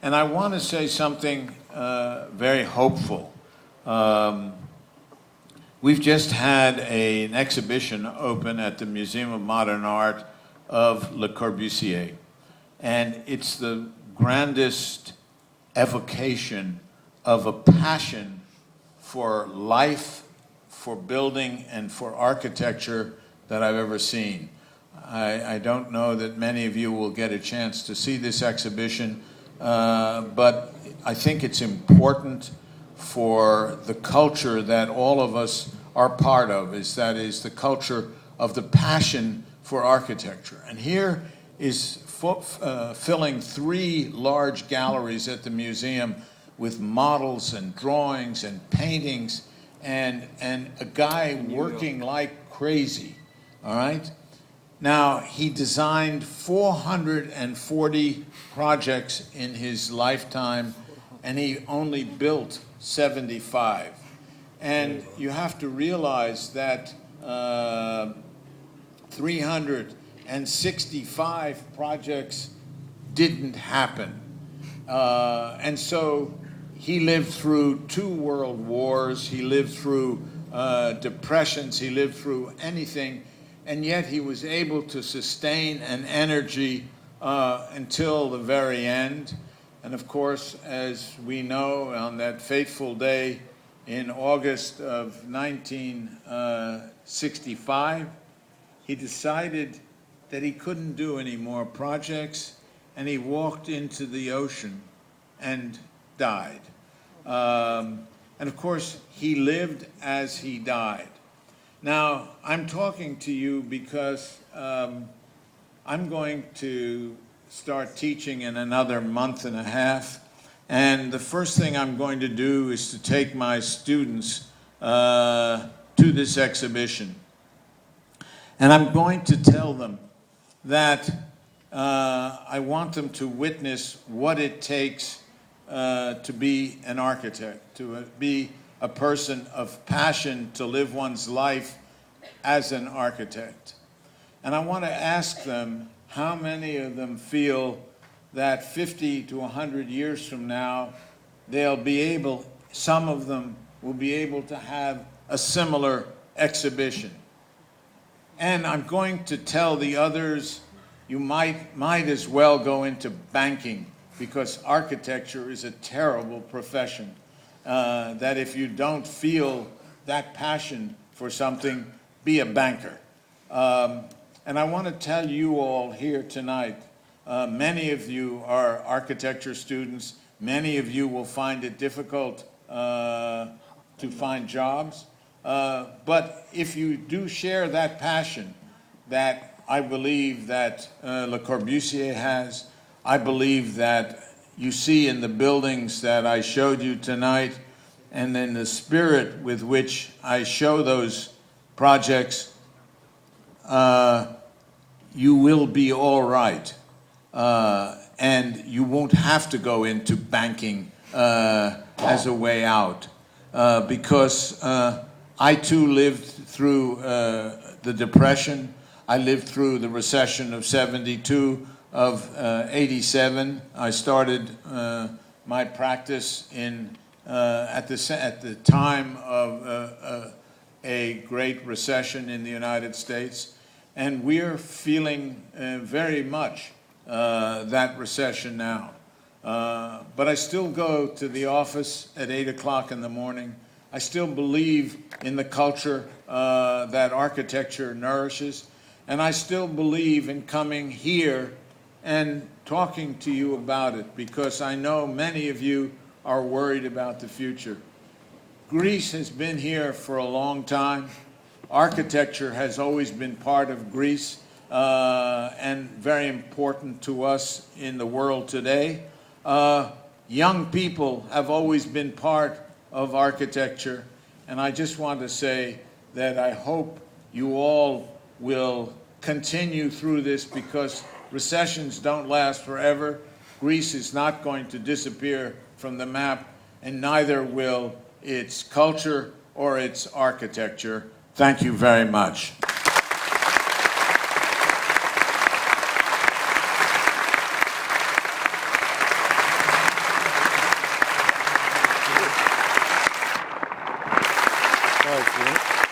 And I want to say something very hopeful. We've just had an exhibition open at the Museum of Modern Art of Le Corbusier. And it's the grandest evocation of a passion for life, for building, and for architecture that I've ever seen. I don't know that many of you will get a chance to see this exhibition, but I think it's important for the culture that all of us are part of, that is the culture of the passion for architecture. And here is filling 3 large galleries at the museum with models and drawings and paintings and a guy working like crazy, all right? Now, he designed 440 projects in his lifetime, and he only built 75. And you have to realize that 365 projects didn't happen. And so he lived through 2 world wars, he lived through depressions, he lived through anything, and yet he was able to sustain an energy until the very end. And of course, as we know, on that fateful day in August of 1965, he decided that he couldn't do any more projects, and he walked into the ocean and died. And of course, he lived as he died. Now, I'm talking to you because I'm going to start teaching in another month and a half, and the first thing I'm going to do is to take my students to this exhibition. And I'm going to tell them that I want them to witness what it takes to be an architect, to be a person of passion, to live one's life as an architect. And I want to ask them how many of them feel that 50 to 100 years from now, they'll be able, some of them will be able to have a similar exhibition. And I'm going to tell the others, you might as well go into banking, because architecture is a terrible profession. That if you don't feel that passion for something, be a banker. And I want to tell you all here tonight, many of you are architecture students. Many of you will find it difficult to find jobs. But if you do share that passion that I believe that Le Corbusier has, I believe that you see in the buildings that I showed you tonight, and in the spirit with which I show those projects, you will be all right. And you won't have to go into banking as a way out. Because I too lived through the Depression. I lived through the recession of 72, of 87. I started my practice at the time of a great recession in the United States. And we're feeling very much that recession now. But I still go to the office at 8 o'clock in the morning. I still believe in the culture that architecture nourishes. And I still believe in coming here and talking to you about it, because I know many of you are worried about the future. Greece has been here for a long time. Architecture has always been part of Greece and very important to us in the world today. Young people have always been part of architecture, and I just want to say that I hope you all will continue through this, because recessions don't last forever. Greece is not going to disappear from the map, and neither will its culture or its architecture. Thank you very much. All right,